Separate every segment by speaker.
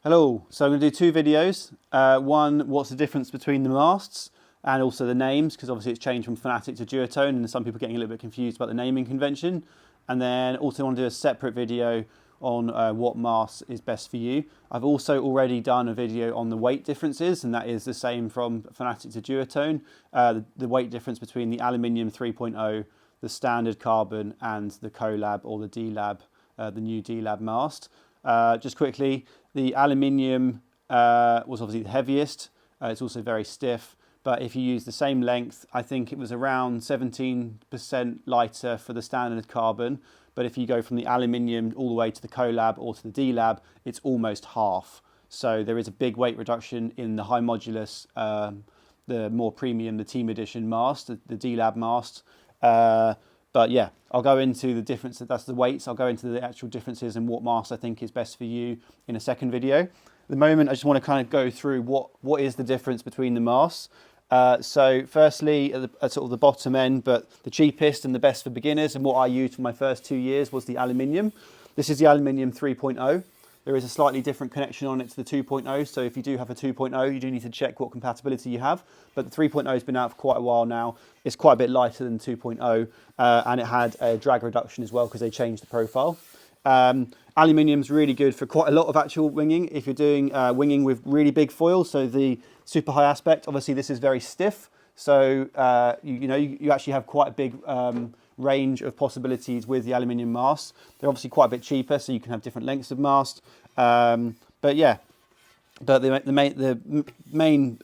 Speaker 1: Hello, so I'm going to do two videos. One, what's the difference between the masts and also the names, because obviously it's changed from Fanatic to Duotone and some people are getting a little bit confused about the naming convention. And then also want to do a separate video on what mast is best for you. I've also already done a video on the weight differences, and that is the same from Fanatic to Duotone. The weight difference between the aluminium 3.0, the standard carbon and the Collab or the D-Lab, the new D-Lab mast. Just quickly, the aluminium was obviously the heaviest. It's also very stiff, but if you use the same length, I think it was around 17% lighter for the standard carbon. But if you go from the aluminium all the way to the Collab or to the D-Lab, it's almost half. So there is a big weight reduction in the high modulus, the more premium, the team edition mast, the D-Lab mast. But yeah, I'll go into the difference, that's the weights. I'll go into the actual differences and what mast I think is best for you in a second video. At the moment, I just want to kind of go through what is the difference between the masts. So firstly, at sort of the bottom end, but the cheapest and the best for beginners, and what I used for my first 2 years was the aluminium. This is the aluminium 3.0. There is a slightly different connection on it to the 2.0, so if you do have a 2.0, you do need to check what compatibility you have. But the 3.0 has been out for quite a while now. It's quite a bit lighter than 2.0, and it had a drag reduction as well because they changed the profile. Aluminium is really good for quite a lot of actual winging. If you're doing winging with really big foil, so the super high aspect, obviously this is very stiff, so you actually have quite a big range of possibilities with the aluminium masts. They're obviously quite a bit cheaper, so you can have different lengths of mast. But yeah, but the main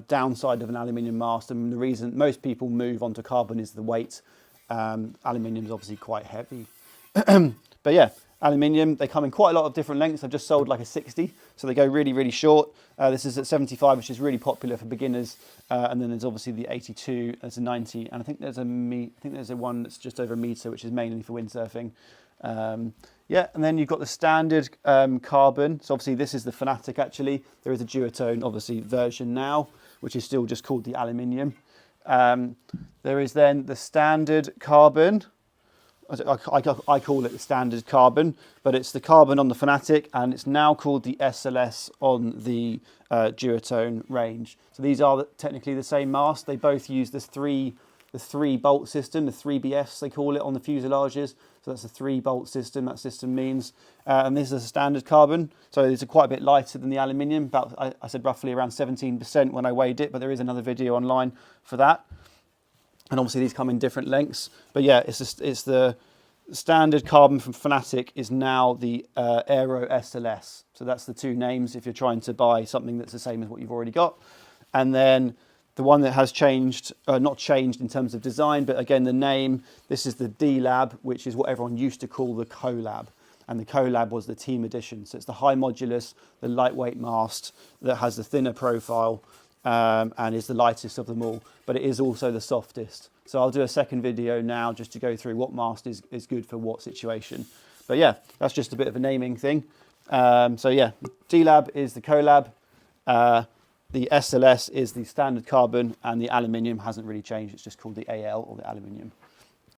Speaker 1: downside of an aluminium mast, and the reason most people move onto carbon, is the weight. Aluminium is obviously quite heavy. But yeah, aluminium, they come in quite a lot of different lengths. I've just sold like a 60, so they go really, really short. This is at 75, which is really popular for beginners. And then there's obviously the 82, there's a 90, and I think there's a one that's just over a meter, which is mainly for windsurfing. Yeah, and then you've got the standard carbon. So obviously this is the Fanatic actually. There is a Duotone, obviously, version now, which is still just called the aluminium. There is then the standard carbon. I call it the standard carbon, but it's the carbon on the Fanatic, and it's now called the SLS on the Duotone range. So these are technically the same mast. They both use the three bolt system, the 3BFs they call it on the fuselages. So that's a 3-bolt system, that system means. And this is a standard carbon, so it's quite a bit lighter than the aluminium. About, I said roughly around 17% when I weighed it, but there is another video online for that. And obviously these come in different lengths. But yeah, it's the standard carbon from Fanatic is now the Aero SLS. So that's the two names if you're trying to buy something that's the same as what you've already got. And then the one that has changed, not changed in terms of design, but again, the name, this is the D-Lab, which is what everyone used to call the Collab. And the Collab was the team edition. So it's the high modulus, the lightweight mast that has the thinner profile, and is the lightest of them all, but it is also the softest. So I'll do a second video now just to go through what mast is good for what situation. But yeah, that's just a bit of a naming thing. So yeah, D-Lab is the Collab, the SLS is the standard carbon, and the aluminium hasn't really changed. It's just called the AL or the aluminium.